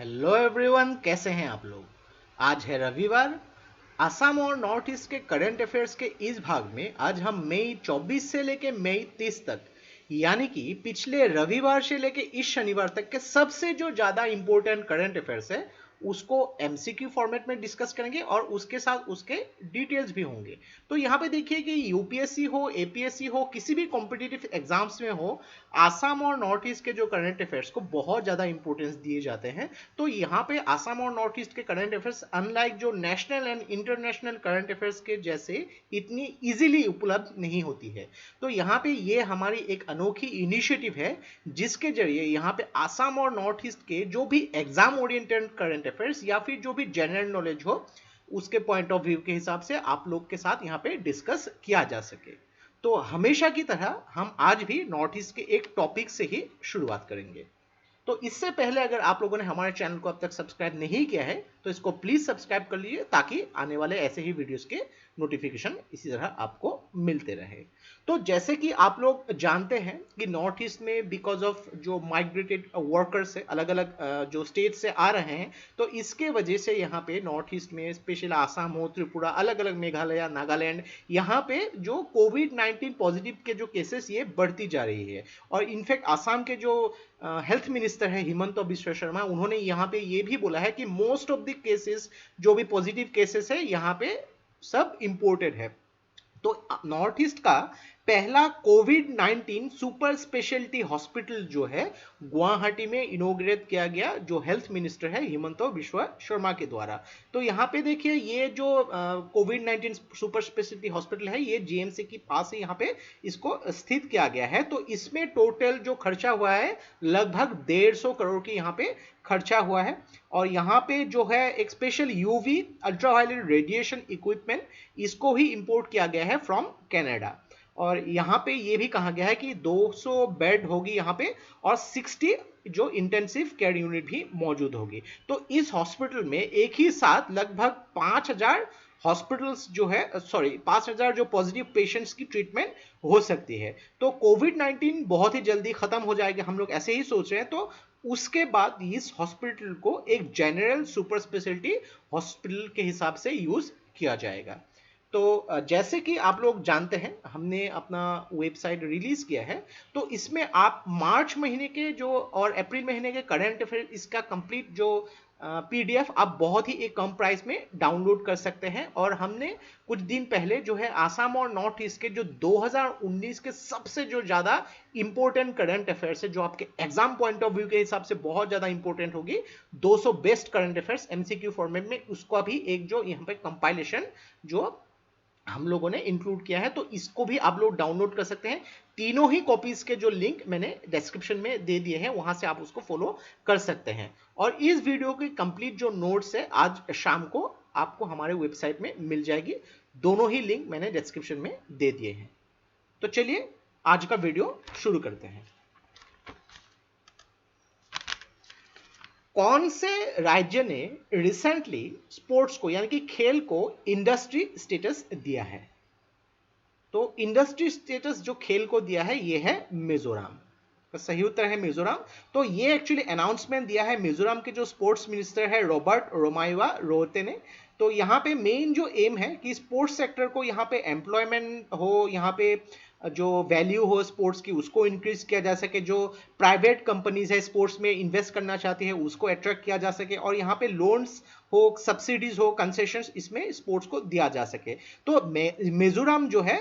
Hello everyone, कैसे हैं आप लोग। आज है रविवार। असम और नॉर्थ ईस्ट के करंट अफेयर्स के इस भाग में आज हम मई 24 से लेके मई 30 तक, यानी कि पिछले रविवार से लेके इस शनिवार तक के सबसे जो ज़्यादा इंपॉर्टेंट करंट अफेयर्स है उसको एमसीक्यू फॉर्मेट में डिस्कस करेंगे और उसके साथ उसके डिटेल्स भी होंगे। तो यहाँ पे देखिए कि यूपीएससी हो, एपीएससी हो, किसी भी कॉम्पिटिटिव एग्जाम्स में हो, आसाम और नॉर्थ ईस्ट के जो करंट अफेयर्स को बहुत ज़्यादा इंपॉर्टेंस दिए जाते हैं। तो यहाँ पे आसाम और नॉर्थ ईस्ट के करंट अफेयर्स अनलाइक जो national and international current affairs के जैसे इतनी इजीली उपलब्ध नहीं होती है। तो यहाँ पे ये हमारी एक अनोखी इनिशिएटिव है जिसके जरिए यहाँ पे आसाम और नॉर्थ ईस्ट के जो भी एग्जाम ओरिएंटेड करंट अफेयर्स या फिर जो भी जनरल नॉलेज हो उसके पॉइंट ऑफ व्यू के हिसाब से आप लोग के साथ यहाँ पे डिस्कस किया जा सके। तो हमेशा की तरह हम आज भी नॉर्थ ईस्ट के एक टॉपिक से ही शुरुआत करेंगे। तो इससे पहले अगर आप लोगों ने हमारे चैनल को अब तक सब्सक्राइब नहीं किया है तो इसको प्लीज सब्सक्राइब कर लीजिए ताकि आने वाले ऐसे ही वीडियोस के नोटिफिकेशन इसी तरह आपको मिलते रहे। तो जैसे कि आप लोग जानते हैं कि नॉर्थ ईस्ट में बिकॉज ऑफ जो माइग्रेटेड वर्कर्स है अलग अलग जो स्टेट से आ रहे हैं, तो इसके वजह से यहाँ पे नॉर्थ ईस्ट में स्पेशल आसाम हो, त्रिपुरा, अलग अलग मेघालय, नागालैंड, यहाँ पे जो कोविड-19 पॉजिटिव के जो केसेस ये बढ़ती जा रही है। और इनफैक्ट आसाम के जो हेल्थ मिनिस्टर है हिमंत बिश्व शर्मा, उन्होंने यहाँ पे ये भी बोला है कि मोस्ट ऑफ द केसेस जो भी पॉजिटिव केसेस है यहाँ पे सब इंपोर्टेड है। तो नॉर्थ ईस्ट का पहला कोविड-19 सुपर स्पेशलिटी हॉस्पिटल जो है गुवाहाटी में इनोग्रेट किया गया जो हेल्थ मिनिस्टर है हिमंत बिश्व शर्मा के द्वारा। तो यहाँ पे देखिए ये जो कोविड-19 सुपर स्पेशलिटी हॉस्पिटल है ये जीएमसी के पास ही यहाँ पे इसको स्थित किया गया है। तो इसमें टोटल जो खर्चा हुआ है लगभग 150 करोड़ की यहाँ पे खर्चा हुआ है। और यहाँ पे जो है एक special UV ultraviolet radiation equipment इसको ही इंपोर्ट किया गया है फ्रॉम कनाडा। और यहाँ पे ये भी कहा गया है कि 200 बेड होगी यहाँ पे और 60 जो इंटेंसिव केयर यूनिट भी मौजूद होगी। तो इस हॉस्पिटल में एक ही साथ लगभग 5000 हॉस्पिटल्स जो है 5000 जो पॉजिटिव पेशेंट्स की ट्रीटमेंट हो सकती है। तो कोविड-19 बहुत ही जल्दी खत्म हो जाएगा हम लोग ऐसे ही सोच रहे हैं। तो उसके बाद इस हॉस्पिटल को एक जनरल सुपर स्पेशलिटी हॉस्पिटल के हिसाब से यूज किया जाएगा। तो जैसे कि आप लोग जानते हैं हमने अपना वेबसाइट रिलीज किया है। तो इसमें आप मार्च महीने के जो और अप्रैल महीने के करंट अफेयर इसका कंप्लीट जो पीडीएफ आप बहुत ही एक कम प्राइस में डाउनलोड कर सकते हैं। और हमने कुछ दिन पहले जो है आसाम और नॉर्थ ईस्ट के जो 2019 के सबसे जो ज़्यादा इंपॉर्टेंट करंट अफेयर्स है जो आपके एग्जाम पॉइंट ऑफ व्यू के हिसाब से बहुत ज़्यादा इंपॉर्टेंट होगी, 200 best current affairs MCQ format में, उसका भी एक जो यहाँ पे कंपाइलेशन जो हम लोगों ने इंक्लूड किया है। तो इसको भी आप लोग डाउनलोड कर सकते हैं। तीनों ही कॉपीज के जो लिंक मैंने डिस्क्रिप्शन में दे दिए हैं वहां से आप उसको फॉलो कर सकते हैं। और इस वीडियो की कंप्लीट जो नोट्स है आज शाम को आपको हमारे वेबसाइट में मिल जाएगी। दोनों ही लिंक मैंने डिस्क्रिप्शन में दे दिए हैं। तो चलिए आज का वीडियो शुरू करते हैं। कौन से राज्य ने रिसेंटली स्पोर्ट्स को यानी कि खेल को इंडस्ट्री स्टेटस दिया है? तो इंडस्ट्री स्टेटस जो खेल को दिया है ये है मिजोरम। तो सही उत्तर है मिजोरम। तो ये एक्चुअली अनाउंसमेंट दिया है मिजोरम के जो स्पोर्ट्स मिनिस्टर है रॉबर्ट रोमाइवा रोते ने। तो यहाँ पे मेन जो एम है कि स्पोर्ट्स सेक्टर को यहाँ पे एम्प्लॉयमेंट हो, यहाँ पे जो वैल्यू हो स्पोर्ट्स की उसको इंक्रीज किया जा सके, जो प्राइवेट कंपनीज है स्पोर्ट्स में इन्वेस्ट करना चाहती है उसको अट्रैक्ट किया जा सके, और यहाँ पे लोन्स हो, सब्सिडीज हो, कंसेशंस इसमें स्पोर्ट्स को दिया जा सके। तो मिजोरम जो है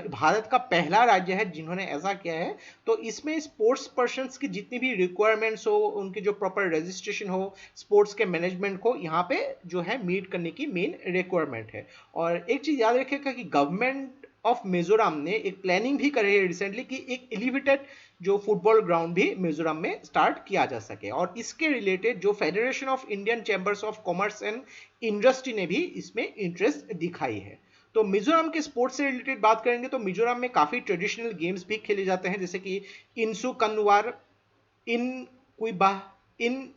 भारत का पहला राज्य है जिन्होंने ऐसा किया है। तो इसमें स्पोर्ट्स पर्सन की जितनी भी रिक्वायरमेंट्स हो, उनकी जो प्रॉपर रजिस्ट्रेशन हो, स्पोर्ट्स के मैनेजमेंट को यहाँ पे जो है मीट करने की मेन रिक्वायरमेंट है। और एक चीज याद रखिएगा कि गवर्नमेंट ऑफ मिजोरम ने एक प्लानिंग भी करी है रिसेंटली कि एक एलिवेटेड जो फुटबॉल ग्राउंड भी मिजोरम में स्टार्ट किया जा सके। और इसके रिलेटेड जो federation of Indian chambers of commerce and industry ने भी इसमें इंटरेस्ट दिखाई है। तो मिजोरम के स्पोर्ट्स से रिलेटेड बात करेंगे तो मिजोरम में काफी ट्रेडिशनल गेम्स भी खेले जाते हैं जैसे कि इंसु कनवार, इन कुइबा, इन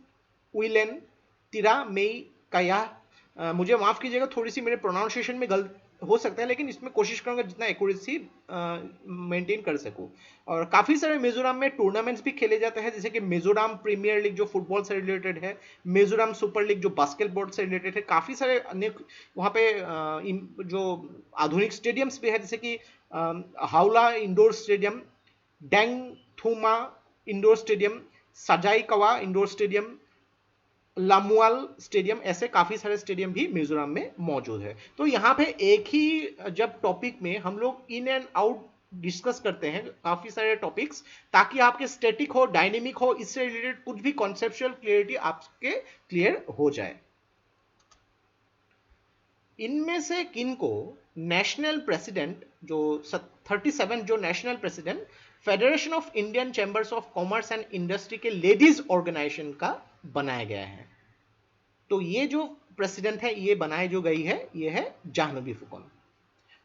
उइलेन, तिरा मेई काया। मुझे माफ कीजिएगा थोड़ी सी मेरे प्रोनाउंसिएशन में हो सकता है, लेकिन इसमें कोशिश करूंगा जितना एक्यूरेसी मेंटेन कर सकूं। और काफ़ी सारे मिजोरम में टूर्नामेंट्स भी खेले जाते हैं, जैसे कि मिजोरम प्रीमियर लीग जो फुटबॉल से रिलेटेड है, मिजोरम सुपर लीग जो बास्केटबॉल से रिलेटेड है, काफ़ी सारे अनेक वहाँ पे जो आधुनिक स्टेडियम्स भी है, जैसे कि Hawla indoor stadium, Dengthuama indoor stadium, सजाईकवा इंडोर स्टेडियम, लामुआल स्टेडियम, ऐसे काफी सारे स्टेडियम भी मिजोरम में मौजूद है। तो यहाँ पे एक ही जब टॉपिक में हम लोग इन एंड आउट डिस्कस करते हैं काफी सारे टॉपिक्स, ताकि आपके स्टैटिक हो डायनेमिक हो, इससे रिलेटेड कुछ भी कॉन्सेप्चुअल क्लियरिटी आपके क्लियर हो जाए। इनमें से किन को नेशनल प्रेसिडेंट जो 37 जो national president federation of Indian chambers of commerce and industry के लेडीज ऑर्गेनाइजेशन का बनाया गया है? तो ये जो प्रेसिडेंट है, ये बनाई जो गई है, ये है जाह्नवी फुकन।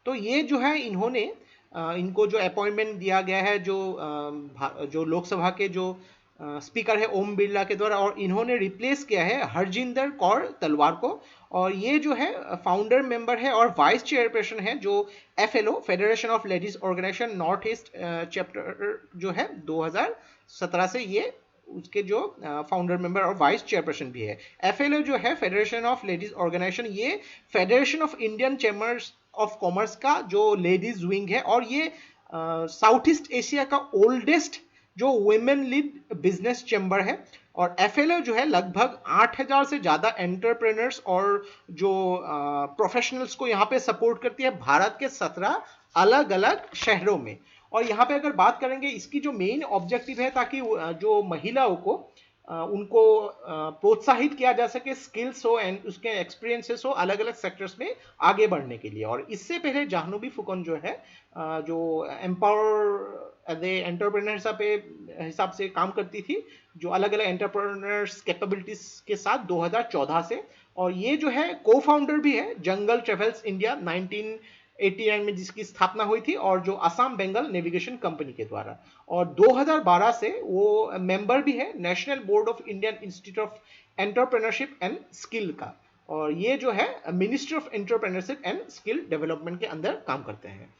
तो ये जो है इन्होंने इनको जो अपॉइंटमेंट दिया गया है जो लोकसभा के जो स्पीकर है ओम बिरला के द्वारा, और इन्होंने रिप्लेस किया है हरजिंदर कौर तलवार को। और ये जो है फाउंडर मेंबर है और वाइस चेयरपर्सन है जो FLO federation of ladies organisation north east chapter जो है 2017 से ये उसके जो फाउंडर मेंबर और वाइस चेयरपर्सन भी है। FLO जो है फेडरेशन ऑफ लेडीज ऑर्गेनाइजेशन, ये federation of Indian chambers of commerce का जो लेडीज विंग है, और ये साउथ ईस्ट एशिया का ओल्डेस्ट जो वुमेन लीड बिजनेस चैम्बर है। और FLO जो है लगभग 8000 से ज्यादा एंटरप्रेन्योर्स और जो प्रोफेशनल्स को यहाँ पे सपोर्ट करती है भारत के 17 अलग अलग शहरों में। और यहाँ पे अगर बात करेंगे इसकी जो मेन ऑब्जेक्टिव है, ताकि जो महिलाओं को उनको प्रोत्साहित किया जा सके, स्किल्स हो एंड उसके एक्सपीरियंसेस हो अलग अलग सेक्टर्स में आगे बढ़ने के लिए। और इससे पहले जाह्नवी फुकन जो है जो एम्पावर एज ए एंटरप्रेन्योर हिसाब से काम करती थी, जो अलग अलग एंटरप्रेन्योर्स कैपेबिलिटीज के साथ 2014 से। और ये जो है को फाउंडर भी है जंगल ट्रेवल्स इंडिया 1989 में जिसकी स्थापना हुई थी, और जो असम बंगाल नेविगेशन कंपनी के द्वारा। और 2012 से वो मेंबर भी है national board of Indian institute of entrepreneurship and skill का। और ये जो है ministry of entrepreneurship and skill development के अंदर काम करते हैं।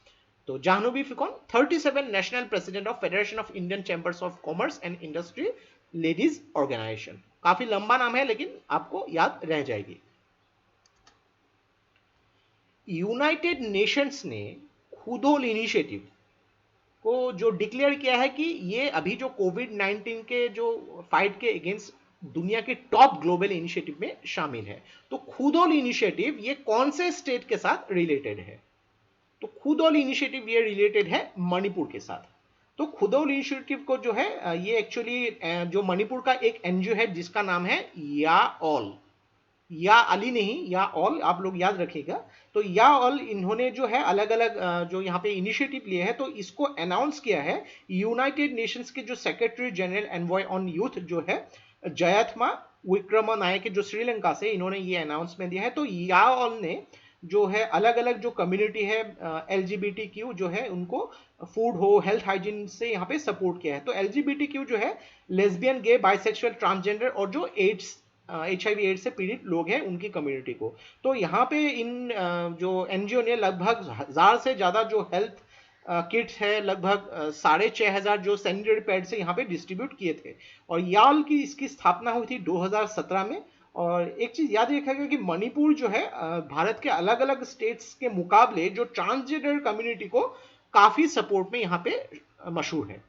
तो Jahnavi Phukan 37 national president of federation of Indian chambers of commerce and industry ladies organisation. काफी लंबा नाम है लेकिन आपको याद रह जाएगी। यूनाइटेड नेशंस ने खुदोल इनिशिएटिव को जो डिक्लेयर किया है कि ये अभी जो कोविड-19 के जो फाइट के अगेंस्ट दुनिया के टॉप ग्लोबल इनिशिएटिव में शामिल है। तो खुदोल इनिशिएटिव ये कौन से स्टेट के साथ रिलेटेड है? तो खुदोल इनिशिएटिव ये रिलेटेड है मणिपुर के साथ। तो खुदोल इनिशिएटिव को जो है ये एक्चुअली जो मणिपुर का एक एनजीओ है जिसका नाम है या ऑल, या अली नहीं, या ऑल आप लोग याद रखिएगा। तो या ऑल इन्होंने जो है अलग अलग जो यहाँ पे इनिशिएटिव लिए है, तो इसको अनाउंस किया है यूनाइटेड नेशंस के जो secretary general envoy on youth जो है जयथमा विक्रमनायके जो श्रीलंका से, इन्होंने ये अनाउंसमेंट दिया है। तो या ऑल ने जो है अलग अलग जो कम्युनिटी है LGBTQ जो है उनको फूड हो हेल्थ हाइजीन से यहाँ पे सपोर्ट किया है। तो LGBTQ जो है लेस्बियन गे बाइसेक्सुअल ट्रांसजेंडर और जो HIV एड्स से पीड़ित लोग हैं उनकी कम्युनिटी को। तो यहाँ पे इन जो एनजीओ ने लगभग 1000 से ज्यादा जो हेल्थ किट्स है, लगभग 6500 जो सैनिटरी पैड से यहाँ पे डिस्ट्रीब्यूट किए थे। और याल की इसकी स्थापना हुई थी 2017 में। और एक चीज याद रखिएगा कि मणिपुर जो है भारत के अलग अलग स्टेट्स के मुकाबले जो ट्रांसजेंडर कम्युनिटी को काफी सपोर्ट में यहाँ पे मशहूर है।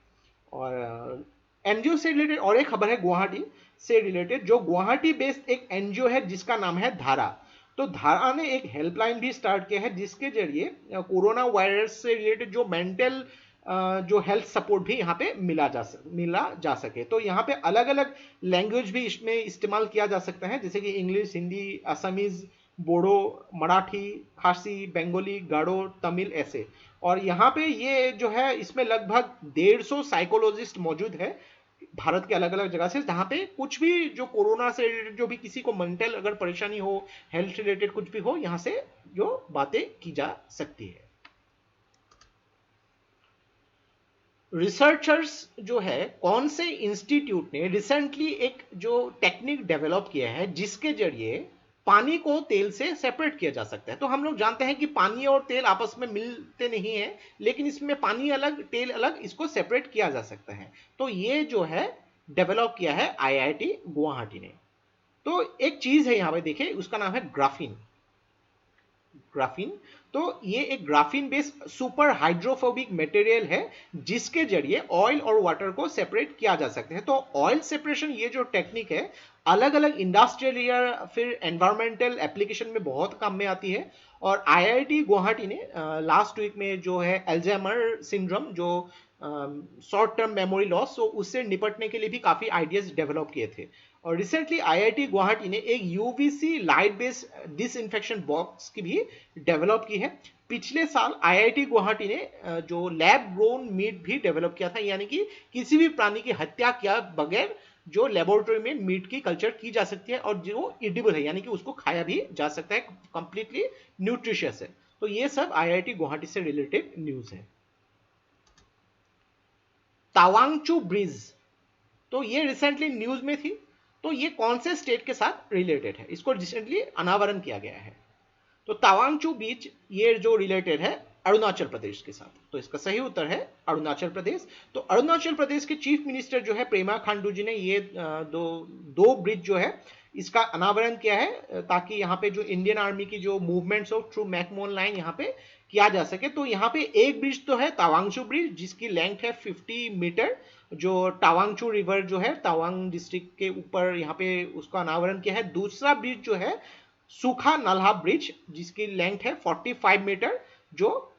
और एनजीओ से रिलेटेड और एक खबर है गुवाहाटी से रिलेटेड, जो गुवाहाटी बेस्ड एक एनजीओ है जिसका नाम है धारा। तो धारा ने एक हेल्पलाइन भी स्टार्ट किया है जिसके जरिए कोरोना वायरस से रिलेटेड जो मेंटल जो हेल्थ सपोर्ट भी यहाँ पे मिला जा सके। तो यहाँ पे अलग अलग लैंग्वेज भी इसमें इस्तेमाल किया जा सकता है, जैसे कि इंग्लिश, हिंदी, असमीज, बोडो, मराठी, खासी, बंगाली, गाड़ो, तमिल ऐसे। और यहाँ पे ये जो है इसमें लगभग 150 साइकोलॉजिस्ट मौजूद है भारत के अलग अलग जगह से, जहाँ पे कुछ भी जो कोरोना से रिलेटेड जो भी किसी को मेंटल अगर परेशानी हो, हेल्थ रिलेटेड कुछ भी हो, यहाँ से जो बातें की जा सकती है। रिसर्चर्स जो है कौन से इंस्टीट्यूट ने रिसेंटली एक जो टेक्निक डेवलप किया है जिसके जरिए पानी को तेल से सेपरेट किया जा सकता है। तो हम लोग जानते हैं कि पानी और तेल आपस में मिलते नहीं है, लेकिन इसमें पानी अलग तेल अलग, इसको सेपरेट किया जा सकता है। तो ये जो है डेवलप किया है आईआईटी गुवाहाटी ने। तो एक चीज है यहाँ पे देखिए, उसका नाम है ग्राफीन। ग्राफीन, तो ये एक graphene based super hydrophobic material है, जिसके जरिए ऑयल और वाटर को सेपरेट किया जा सकता है। तो ऑयल सेपरेशन ये जो टेक्निक है, अलग अलग इंडस्ट्रियल या फिर एनवायरमेंटल एप्लीकेशन में बहुत काम में आती है। और आईआईटी गुवाहाटी ने लास्ट वीक में जो है अल्जाइमर सिंड्रोम, जो शॉर्ट टर्म मेमोरी लॉस, तो उससे निपटने के लिए भी काफी आइडियाज डेवलप किए थे। और रिसेंटली आईआईटी गुवाहाटी ने एक UVC light based disinfection box की भी डेवलप की है। पिछले साल आईआईटी गुवाहाटी ने जो लैब ग्रोन मीट भी डेवलप किया था, यानी कि किसी भी प्राणी की हत्या किया बगैर जो लेबोरेटरी में मीट की कल्चर की जा सकती है और जो इडिबल है, यानी कि उसको खाया भी जा सकता है, कंप्लीटली न्यूट्रिशियस है। तो ये सब आईआईटी गुवाहाटी से रिलेटेड न्यूज है। तावांगचू ब्रिज, तो ये रिसेंटली न्यूज में थी। तो ये कौन से स्टेट के साथ रिलेटेड है, इसको रिसेंटली अनावरण किया गया है। तो तावांगचू बीच ये जो रिलेटेड है अरुणाचल प्रदेश के साथ। तो इसका सही उत्तर है अरुणाचल प्रदेश। तो अरुणाचल प्रदेश के चीफ मिनिस्टर जो है पेमा खांडू जी ने ये दो ब्रिज जो है इसका अनावरण किया है, ताकि यहाँ पे जो इंडियन आर्मी की जो मूवमेंट्स हो थ्रू मैकमोहन लाइन यहाँ पे किया जा सके। तो यहाँ पे एक ब्रिज तो है तावांगचू ब्रिज, जिसकी लेंथ है 50 मीटर, जो टावांगचू रिवर जो है तवांग डिस्ट्रिक्ट के ऊपर यहाँ पे उसका अनावरण किया है। दूसरा ब्रिज जो है सूखा नाला ब्रिज, जिसकी लेंथ है 45 मीटर, जो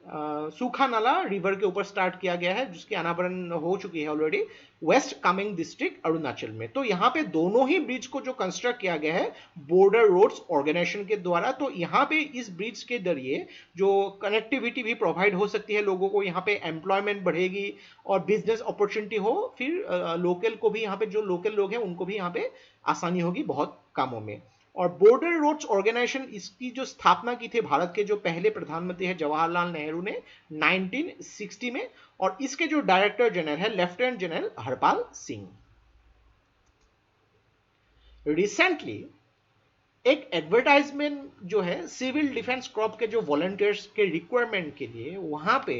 सूखा नाला रिवर के ऊपर स्टार्ट किया गया है, जिसकी अनावरण हो चुकी है already west Kameng district Arunachal में। तो यहाँ पे दोनों ही ब्रिज को जो कंस्ट्रक्ट किया गया है बॉर्डर रोड्स ऑर्गेनाइजेशन के द्वारा। तो यहाँ पे इस ब्रिज के जरिए जो कनेक्टिविटी भी प्रोवाइड हो सकती है लोगों को, यहाँ पे एम्प्लॉयमेंट बढ़ेगी और बिजनेस अपॉर्चुनिटी हो, फिर लोकल को भी, यहाँ पे जो लोकल लोग हैं उनको भी यहाँ पे आसानी होगी बहुत कामों में। और बॉर्डर रोड्स ऑर्गेनाइजेशन, इसकी जो स्थापना की थी भारत के जो पहले प्रधानमंत्री है जवाहरलाल नेहरू ने 1960 में, और इसके जो डायरेक्टर जनरल है lieutenant general Harpal Singh. Recently एक एडवर्टाइजमेंट जो है सिविल डिफेंस कॉर्प के जो वॉलंटियर्स के रिक्वायरमेंट के लिए, वहां पे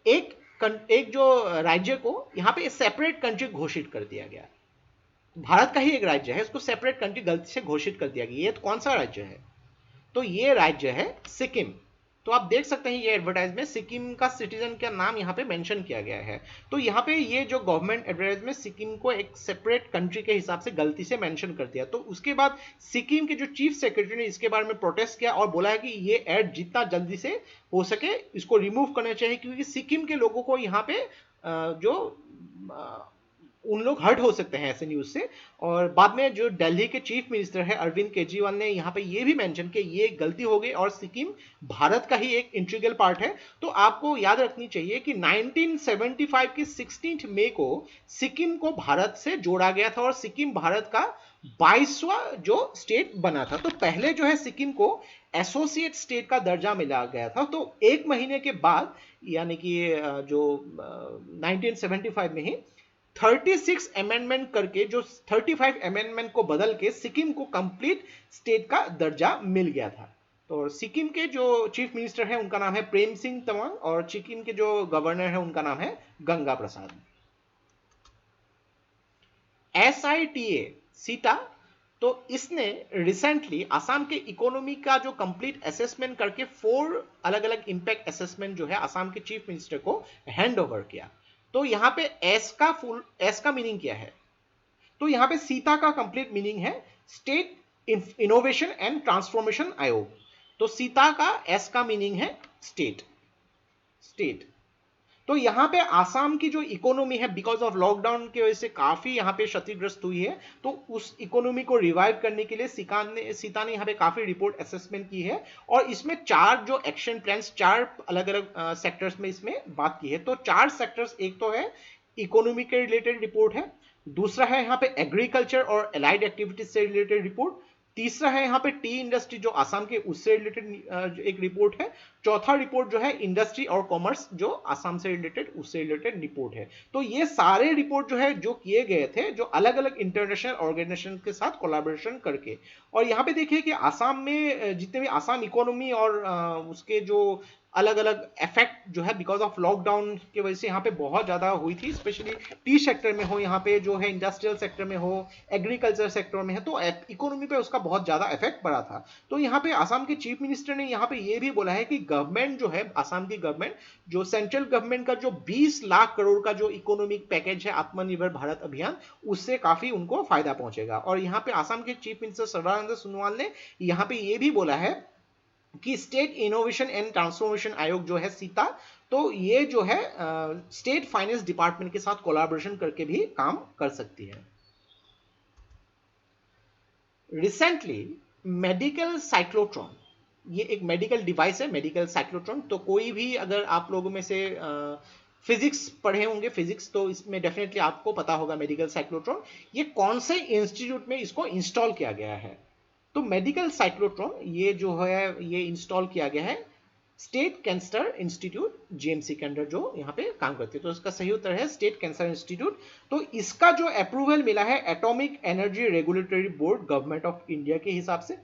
एक जो राज्य को यहाँ पे सेपरेट कंट्री घोषित कर दिया गया। भारत का ही एक राज्य है, इसको सेपरेट कंट्री गलती से घोषित कर दिया गया। ये तो कौन सा राज्य है? तो ये राज्य है सिक्किम। तो आप देख सकते हैं ये एडवर्टाइज में सिक्किम का सिटीजन का नाम यहाँ पे मेंशन किया गया है। तो यहाँ पे ये जो गवर्नमेंट एडवर्टाइज में सिक्किम को एक सेपरेट कंट्री के हिसाब से गलती से मेंशन कर दिया। तो उसके बाद सिक्किम के जो चीफ सेक्रेटरी ने इसके बारे में प्रोटेस्ट किया और बोला है कि ये एड जितना जल्दी से हो सके इसको रिमूव करना चाहिए, क्योंकि सिक्किम के लोगों को यहाँ पे जो उन लोग हर्ट हो सकते हैं ऐसे न्यूज से। और बाद में जो दिल्ली के चीफ मिनिस्टर है अरविंद केजरीवाल ने यहाँ पे ये भी मेंशन कि ये गलती हो गई और सिक्किम भारत का ही एक इंटीग्रल पार्ट है। तो आपको याद रखनी चाहिए कि 1975 की 16 मई को सिक्किम को भारत से जोड़ा गया था और सिक्किम भारत का 22वां जो स्टेट बना था। तो पहले जो है सिक्किम को एसोसिएट स्टेट का दर्जा मिला गया था। तो एक महीने के बाद, यानी कि जो 1975 में ही 36 अमेंडमेंट करके, जो 35 अमेंडमेंट को बदल के सिक्किम को कंप्लीट स्टेट का दर्जा मिल गया था। तो सिक्किम के जो चीफ मिनिस्टर है उनका नाम है प्रेम सिंह तमांग, और सिक्किम के जो गवर्नर है उनका नाम है गंगा प्रसाद। SITA सीटा, तो इसने रिसेंटली असम के इकोनॉमी का जो कंप्लीट असेसमेंट करके 4 अलग अलग इंपैक्ट असेसमेंट जो है असम के चीफ मिनिस्टर को हैंड ओवर किया। तो यहाँ पे एस का मीनिंग क्या है? तो यहाँ पे सीता का कंप्लीट मीनिंग है स्टेट इनोवेशन एंड ट्रांसफॉर्मेशन आयोग। तो सीता का एस का मीनिंग है स्टेट। तो यहाँ पे आसाम की जो इकोनॉमी है बिकॉज ऑफ लॉकडाउन की वजह से काफी यहाँ पे क्षतिग्रस्त हुई है। तो उस इकोनॉमी को रिवाइव करने के लिए सीता ने यहाँ पे काफी रिपोर्ट असेसमेंट की है, और इसमें 4 जो एक्शन प्लान्स 4 अलग अलग सेक्टर्स में इसमें बात की है। तो 4 सेक्टर्स, एक तो है इकोनॉमी के रिलेटेड रिपोर्ट है, दूसरा है यहाँ पे एग्रीकल्चर और एलाइड एक्टिविटीज से रिलेटेड रिपोर्ट, तीसरा है यहाँ पे टी इंडस्ट्री जो आसाम के उससे रिलेटेड एक रिपोर्ट है। चौथा रिपोर्ट जो है इंडस्ट्री और कॉमर्स जो आसाम से रिलेटेड उससे रिलेटेड रिपोर्ट है। तो ये सारे रिपोर्ट जो है जो किए गए थे जो अलग अलग इंटरनेशनल ऑर्गेनाइजेशन के साथ कोलैबोरेशन करके। और यहाँ पे देखिए कि आसाम में जितने भी आसाम इकोनॉमी और उसके जो अलग अलग इफेक्ट जो है बिकॉज ऑफ लॉकडाउन की वजह से यहाँ पे बहुत ज़्यादा हुई थी, स्पेशली टी सेक्टर में हो, यहाँ पे जो है इंडस्ट्रियल सेक्टर में हो, एग्रीकल्चर सेक्टर में है, तो इकोनॉमी पे उसका बहुत ज़्यादा इफेक्ट पड़ा था। तो यहाँ पे आसाम के चीफ मिनिस्टर ने यहाँ पे ये भी बोला है कि गवर्नमेंट जो है आसाम की गवर्नमेंट जो सेंट्रल गवर्नमेंट का जो 20 लाख करोड़ का जो इकोनॉमिक पैकेज है आत्मनिर्भर भारत अभियान, उससे काफी उनको फायदा पहुंचेगा। और यहाँ पे आसाम के चीफ मिनिस्टर सर्बानंद सोनोवाल ने यहाँ पे ये भी बोला है कि स्टेट इनोवेशन एंड ट्रांसफॉर्मेशन आयोग जो है सीता, तो ये जो है स्टेट फाइनेंस डिपार्टमेंट के साथ कोलैबोरेशन करके भी काम कर सकती है। रिसेंटली मेडिकल साइक्लोट्रॉन, ये एक मेडिकल डिवाइस है मेडिकल साइक्लोट्रॉन। तो कोई भी अगर आप लोगों में से फिजिक्स पढ़े होंगे फिजिक्स, तो इसमें डेफिनेटली आपको पता होगा मेडिकल साइक्लोट्रॉन ये कौन से इंस्टीट्यूट में इसको इंस्टॉल किया गया है। तो मेडिकल साइक्लोट्रॉन ये जो है ये इंस्टॉल किया गया है स्टेट कैंसर इंस्टीट्यूट जीएमसी के अंदर जो यहाँ पे काम करते हैं। तो इसका सही उत्तर है स्टेट कैंसर इंस्टीट्यूट। तो इसका जो अप्रूवल मिला है atomic energy regulatory board government of India के हिसाब से।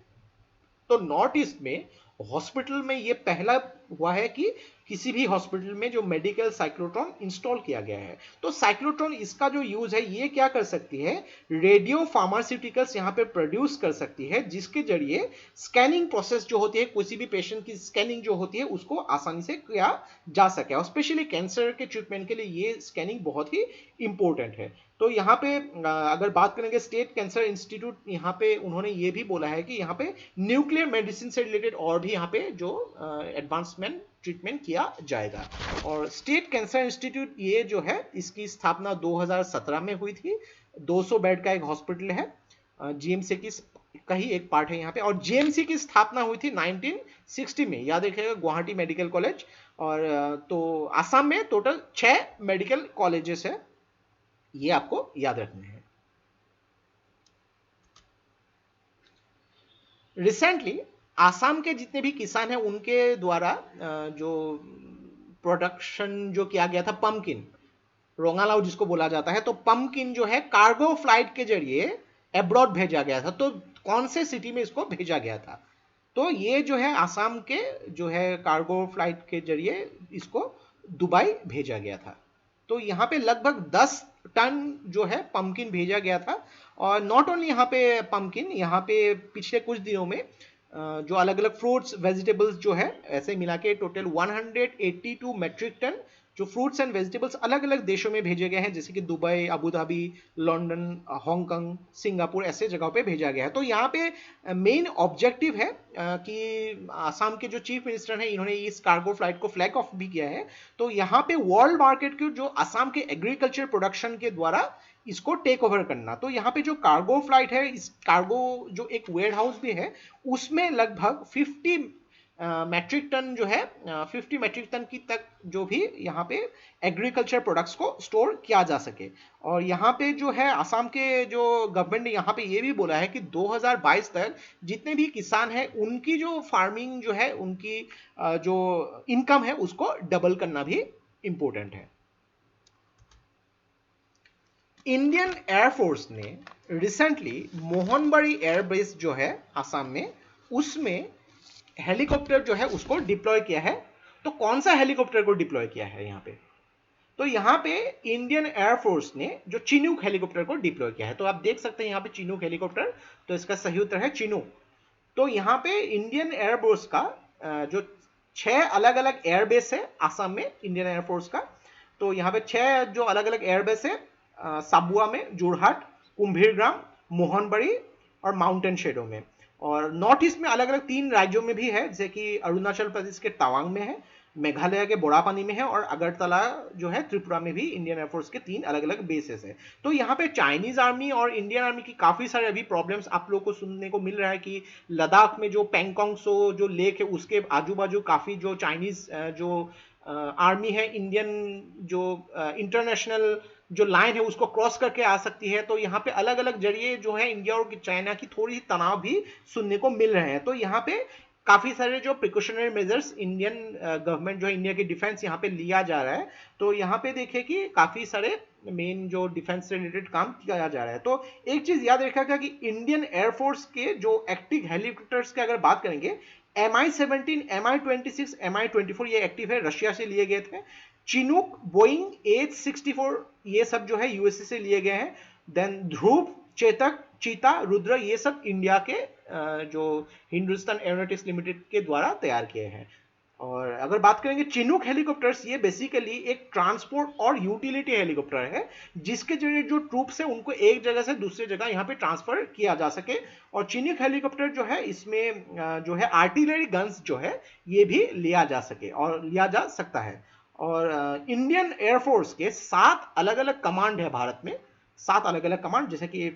तो नॉर्थ ईस्ट में हॉस्पिटल में ये पहला हुआ है कि किसी भी हॉस्पिटल में जो मेडिकल साइक्लोट्रॉन इंस्टॉल किया गया है। तो साइक्लोट्रॉन इसका जो यूज है ये क्या कर सकती है, रेडियो फार्मास्यूटिकल्स यहाँ पे प्रोड्यूस कर सकती है, जिसके जरिए स्कैनिंग प्रोसेस जो होती है किसी भी पेशेंट की स्कैनिंग जो होती है उसको आसानी से किया जा सके। और स्पेशली कैंसर के ट्रीटमेंट के लिए ये स्कैनिंग बहुत ही इंपॉर्टेंट है। तो यहाँ पे अगर बात करेंगे स्टेट कैंसर इंस्टीट्यूट, यहाँ पे उन्होंने ये भी बोला है कि यहाँ पे न्यूक्लियर मेडिसिन से रिलेटेड और भी यहाँ पे जो एडवांसमेंट ट्रीटमेंट किया जाएगा। और स्टेट कैंसर इंस्टीट्यूट ये जो है इसकी स्थापना 2017 में हुई थी। 200 बेड का एक हॉस्पिटल है, जीएमसी की का ही एक पार्ट है यहाँ पे। और जीएमसी की स्थापना हुई थी 1960 में, याद रखिएगा, गुवाहाटी मेडिकल कॉलेज। और तो आसाम में टोटल 6 मेडिकल कॉलेजेस है, ये आपको याद रखना है। रिसेंटली आसाम के जितने भी किसान हैं उनके द्वारा जो प्रोडक्शन जो किया गया था पंपकिन, रोंगालाउ जिसको बोला जाता है, तो पंपकिन जो है कार्गो फ्लाइट के जरिए अब्रॉड भेजा गया था। तो कौन से सिटी में इसको भेजा गया था, तो ये जो है आसाम के जो है कार्गो फ्लाइट के जरिए इसको दुबई भेजा गया था। तो यहाँ पे लगभग 10 टन जो है पंपकिन भेजा गया था। और नॉट ओनली यहाँ पे पंपकिन, यहाँ पे पिछले कुछ दिनों में जो अलग अलग फ्रूट्स वेजिटेबल्स जो है ऐसे मिला के टोटल 182 मेट्रिक टन जो फ्रूट्स एंड वेजिटेबल्स अलग अलग देशों में भेजे गए हैं, जैसे कि Dubai, Abu Dhabi, London, Hong Kong, Singapore, ऐसे जगहों पे भेजा गया है। तो यहाँ पे मेन ऑब्जेक्टिव है कि आसाम के जो चीफ मिनिस्टर हैं इन्होंने इस कार्गो फ्लाइट को फ्लैग ऑफ भी किया है। तो यहाँ पे वर्ल्ड मार्केट के जो आसाम के एग्रीकल्चर प्रोडक्शन के द्वारा इसको टेक ओवर करना। तो यहाँ पे जो कार्गो फ्लाइट है, इस कार्गो जो एक वेयर हाउस भी है उसमें लगभग 50 मैट्रिक टन जो है 50 मैट्रिक टन की तक जो भी यहाँ पे एग्रीकल्चर प्रोडक्ट्स को स्टोर किया जा सके। और यहाँ पे जो है आसाम के जो गवर्नमेंट ने यहाँ पे ये भी बोला है कि 2022 तक जितने भी किसान हैं उनकी जो फार्मिंग जो है उनकी जो इनकम है उसको डबल करना भी इंपॉर्टेंट है। इंडियन एयरफोर्स ने रिसेंटली मोहनबाड़ी एयरबेस जो है आसाम में उसमें हेलीकॉप्टर जो है उसको डिप्लॉय किया है। तो कौन सा हेलीकॉप्टर को डिप्लॉय किया है यहाँ पे, तो यहाँ पे इंडियन एयरफोर्स ने जो चिनूक हेलीकॉप्टर को डिप्लॉय किया है। तो आप देख सकते हैं यहाँ पे चिनूक हेलीकॉप्टर, तो इसका सही उत्तर है चिनूक। तो यहाँ पे इंडियन एयरफोर्स का जो 6 अलग अलग एयरबेस है आसाम में इंडियन एयरफोर्स का। तो यहाँ पे 6 जो अलग अलग एयरबेस है साबुआ में, जोरहाट, कुंभीरग्राम, मोहनबाड़ी और माउंटेन शेडो में। और नॉर्थ ईस्ट में अलग अलग 3 राज्यों में भी है, जैसे कि अरुणाचल प्रदेश के तवांग में है, मेघालय के बोरापानी में है और अगरतला जो है त्रिपुरा में भी इंडियन एयरफोर्स के 3 अलग अलग बेसेस है। तो यहाँ पे चाइनीज आर्मी और इंडियन आर्मी की काफी सारे अभी प्रॉब्लम्स आप लोगों को सुनने को मिल रहा है कि लद्दाख में जो पेंगोंग सो जो लेक है उसके आजू बाजू काफी जो चाइनीज जो आर्मी है, इंडियन जो इंटरनेशनल जो लाइन है उसको क्रॉस करके आ सकती है। तो यहाँ पे अलग अलग जरिए जो है इंडिया और चाइना की थोड़ी तनाव भी सुनने को मिल रहे हैं। तो यहाँ पे काफी सारे जो प्रिकॉशनरी मेजर्स इंडियन गवर्नमेंट जो है, इंडिया की डिफेंस यहाँ पे लिया जा रहा है। तो यहाँ पे देखिए कि काफी सारे मेन जो डिफेंस से रिलेटेड काम किया जा रहा है। तो एक चीज याद रखिएगा कि इंडियन एयरफोर्स के जो एक्टिव हेलीकॉप्टर्स की अगर बात करेंगे, MI-17, MI-26, MI-24 ये एक्टिव है, रशिया से लिए गए थे। चिनूक, बोइंग, H-64 ये सब जो है यूएसए से लिए गए हैं। देन ध्रुव, चेतक, चीता, रुद्र ये सब इंडिया के जो हिंदुस्तान एरोनॉटिक्स लिमिटेड के द्वारा तैयार किए हैं। और अगर बात करेंगे चिनूक हेलीकॉप्टर्स, ये बेसिकली एक ट्रांसपोर्ट और यूटिलिटी हेलीकॉप्टर है, जिसके जरिए जो ट्रूप्स है उनको एक जगह से दूसरी जगह यहाँ पे ट्रांसफर किया जा सके। और चिनूक हेलीकॉप्टर जो है इसमें जो है आर्टिलरी गन्स जो है ये भी लिया जा सके और लिया जा सकता है। और इंडियन एयरफोर्स के 7 अलग अलग कमांड है भारत में, 7 अलग अलग कमांड, जैसे कि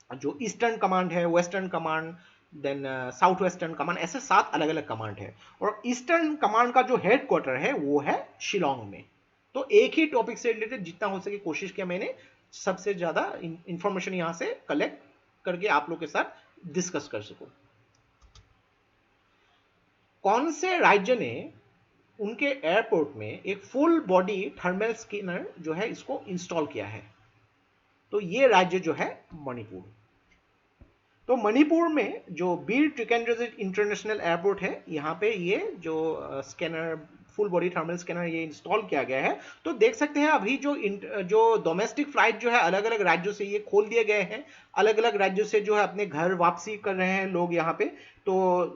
जो ईस्टर्न कमांड है, western command, then south western command, ऐसे 7 अलग अलग कमांड है। और ईस्टर्न कमांड का जो हेडक्वार्टर है वो है शिलोंग में। तो एक ही टॉपिक से रिलेटेड जितना हो सके कोशिश किया मैंने सबसे ज्यादा इंफॉर्मेशन यहां से कलेक्ट करके आप लोग के साथ डिस्कस कर सकूं। कौन से राज्य ने उनके एयरपोर्ट में एक फुल बॉडी थर्मल स्कैनर जो है इसको इंस्टॉल किया है? तो ये राज्य जो है मणिपुर। तो मणिपुर में जो बीर ट्रिकेंद्रजीत इंटरनेशनल एयरपोर्ट है, यहाँ पे ये जो scanner, full body thermal scanner ये इंस्टॉल किया गया है। तो देख सकते हैं अभी जो डोमेस्टिक फ्लाइट जो है अलग अलग राज्यों से ये खोल दिए गए हैं, अलग अलग राज्यों से जो है अपने घर वापसी कर रहे हैं लोग यहाँ पे। तो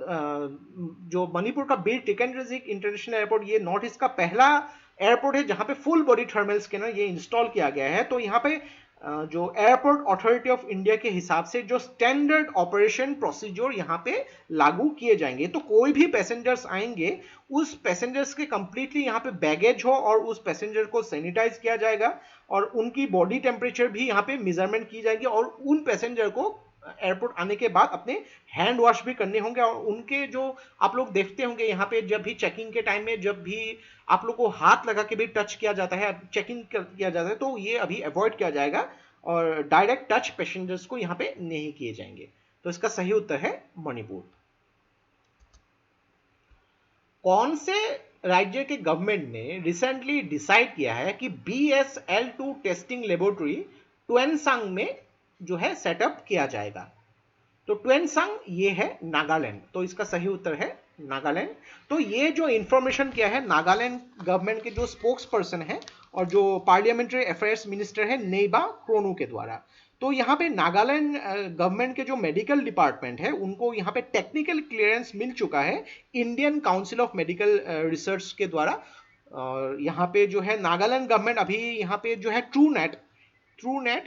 जो मणिपुर का बीर ट्रिकेंद्रजीत इंटरनेशनल एयरपोर्ट ये नॉर्थ ईस्ट का पहला एयरपोर्ट है जहाँ पे फुल बॉडी थर्मल स्कैनर ये इंस्टॉल किया गया है। तो यहाँ पे जो एयरपोर्ट अथॉरिटी ऑफ इंडिया के हिसाब से जो स्टैंडर्ड ऑपरेशन प्रोसीजर यहाँ पे लागू किए जाएंगे। तो कोई भी पैसेंजर्स आएंगे, उस पैसेंजर्स के कंप्लीटली यहाँ पे बैगेज हो और उस पैसेंजर को सैनिटाइज किया जाएगा और उनकी बॉडी टेम्परेचर भी यहाँ पे मेजरमेंट की जाएगी और उन पैसेंजर को एयरपोर्ट आने के बाद अपने हैंड वॉश भी करने होंगे। और उनके जो आप लोग देखते होंगे यहाँ पे जब भी चेकिंग के टाइम में जब भी आप लोग को हाथ लगा के भी टच किया जाता है, चेकिंग किया जाता है, तो ये अभी अवॉइड किया जाएगा और डायरेक्ट टच पैसेंजर्स को यहाँ पे नहीं किए जाएंगे। तो इसका सही उत्तर है मणिपुर। कौन से राज्य के गवर्नमेंट ने रिसेंटली डिसाइड किया है कि BSL-2 टेस्टिंग लेबोरेटरी ट्वेनसांग में जो है सेटअप किया जाएगा? तो ट्वेनसांग ये है नागालैंड। तो इसका सही उत्तर है नागालैंड। तो ये जो इंफॉर्मेशन किया है नागालैंड गवर्नमेंट के जो स्पोक्स पर्सन है और जो पार्लियामेंट्री अफेयर्स मिनिस्टर है नेबा क्रोनू के द्वारा। तो यहाँ पे नागालैंड गवर्नमेंट के जो मेडिकल डिपार्टमेंट है उनको यहाँ पे टेक्निकल क्लियरेंस मिल चुका है Indian council of medical research के द्वारा। और यहाँ पे जो है नागालैंड गवर्नमेंट अभी यहाँ पे जो है ट्रूनेट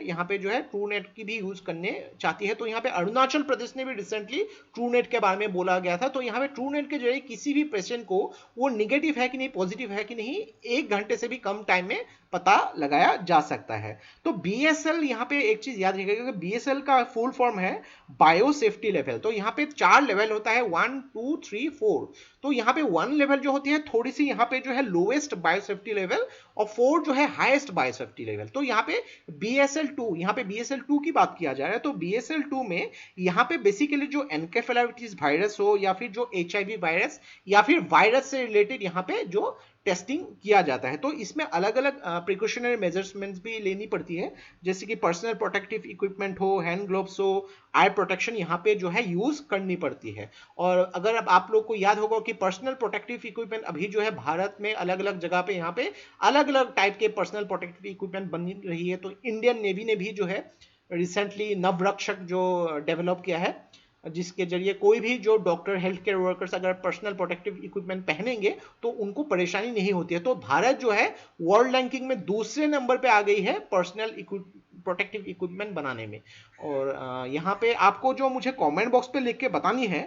यहाँ पे जो है ट्रूनेट की भी यूज करने चाहती है। तो यहाँ पे अरुणाचल प्रदेश ने भी रिसेंटली ट्रूनेट के बारे में बोला गया था। तो यहाँ पे ट्रूनेट के जरिए किसी भी पेशेंट को वो निगेटिव है कि नहीं, पॉजिटिव है कि नहीं, 1 घंटे से भी कम टाइम में पता लगाया जा सकता है। तो BSL यहाँ पे एक चीज याद रखिएगा कि BSL का फुल फॉर्म है बायो सेफ्टी लेवल। तो यहाँ पे 4 लेवल होता है, 1, 2, 3, 4। तो यहाँ पे 1 लेवल जो होती है थोड़ी सी यहाँ पे जो है लोएस्ट बायो सेफ्टी लेवल और 4 जो है हाईएस्ट बायो सेफ्टी लेवल। तो यहाँ पे BSL-2, यहाँ पे BSL-2 की बात किया जा रहा है। तो BSL-2 में यहाँ पे बेसिकली जो एनकेफेलाइटिस वायरस हो या फिर जो HIV वायरस या फिर वायरस से रिलेटेड यहाँ पे जो टेस्टिंग किया जाता है। तो इसमें अलग अलग प्रिकॉशनरी मेजरमेंट्स भी लेनी पड़ती है, जैसे कि पर्सनल प्रोटेक्टिव इक्विपमेंट हो, हैंड ग्लोव्स हो, आई प्रोटेक्शन यहाँ पे जो है यूज करनी पड़ती है। और अगर अब आप लोग को याद होगा कि पर्सनल प्रोटेक्टिव इक्विपमेंट अभी जो है भारत में अलग अलग जगह पे यहाँ पे अलग अलग टाइप के पर्सनल प्रोटेक्टिव इक्विपमेंट बन रही है। तो इंडियन नेवी ने भी जो है रिसेंटली नवरक्षक जो डेवलप किया है, जिसके जरिए कोई भी जो डॉक्टर, हेल्थ केयर वर्कर्स अगर पर्सनल प्रोटेक्टिव इक्विपमेंट पहनेंगे तो उनको परेशानी नहीं होती है। तो भारत जो है वर्ल्ड रैंकिंग में दूसरे नंबर पे आ गई है पर्सनल प्रोटेक्टिव इक्विपमेंट बनाने में। और यहाँ पे आपको जो मुझे कमेंट बॉक्स पे लिख के बतानी है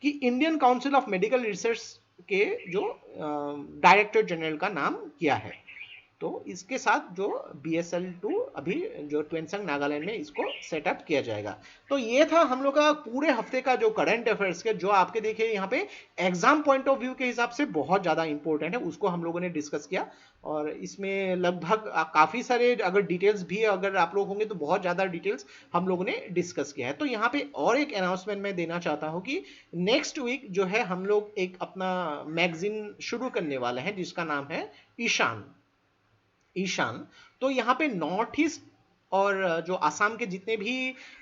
कि Indian council of medical research के जो डायरेक्टर जनरल का नाम क्या है। तो इसके साथ जो BSL2 अभी जो ट्वेंसंग नागालैंड में इसको सेटअप किया जाएगा। तो ये था हम लोग का पूरे हफ्ते का जो करंट अफेयर्स के, जो आपके देखिए यहाँ पे एग्जाम पॉइंट ऑफ व्यू के हिसाब से बहुत ज़्यादा इंपॉर्टेंट है, उसको हम लोगों ने डिस्कस किया। और इसमें लगभग काफ़ी सारे अगर डिटेल्स भी अगर आप लोग होंगे तो बहुत ज़्यादा डिटेल्स हम लोगों ने डिस्कस किया है। तो यहाँ पे और एक अनाउंसमेंट मैं देना चाहता हूँ कि नेक्स्ट वीक जो है हम लोग एक अपना मैगजीन शुरू करने वाले हैं जिसका नाम है ईशान। तो यहाँ पे नॉर्थ ईस्ट और जो आसाम के जितने भी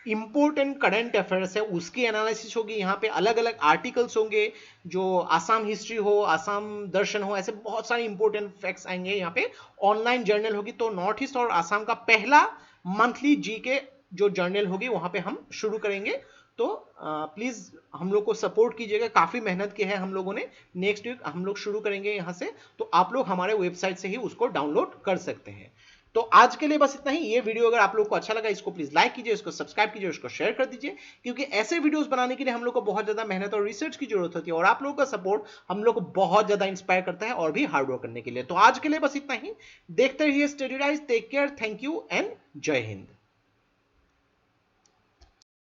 इंपॉर्टेंट करंट अफेयर्स है उसकी एनालिसिस होगी। यहाँ पे अलग अलग आर्टिकल्स होंगे, जो आसाम हिस्ट्री हो, आसाम दर्शन हो, ऐसे बहुत सारे इंपॉर्टेंट फैक्ट्स आएंगे। यहाँ पे ऑनलाइन जर्नल होगी। तो नॉर्थ ईस्ट और आसाम का पहला मंथली जीके जो जर्नल होगी वहां पे हम शुरू करेंगे। तो प्लीज हम लोग को सपोर्ट कीजिएगा, काफी मेहनत की है हम लोगों ने। नेक्स्ट वीक हम लोग शुरू करेंगे यहाँ से, तो आप लोग हमारे वेबसाइट से ही उसको डाउनलोड कर सकते हैं। तो आज के लिए बस इतना ही। ये वीडियो अगर आप लोग को अच्छा लगा, इसको प्लीज लाइक कीजिए, इसको सब्सक्राइब कीजिए, इसको शेयर कर दीजिए, क्योंकि ऐसे वीडियोस बनाने के लिए हम लोग को बहुत ज्यादा मेहनत और रिसर्च की जरूरत होती है, और आप लोगों का सपोर्ट हम लोग को बहुत ज्यादा इंस्पायर करता है और भी हार्ड वर्क करने के लिए। तो आज के लिए बस इतना ही। देखते रहिए study rise. Take care, thank you and जय हिंद।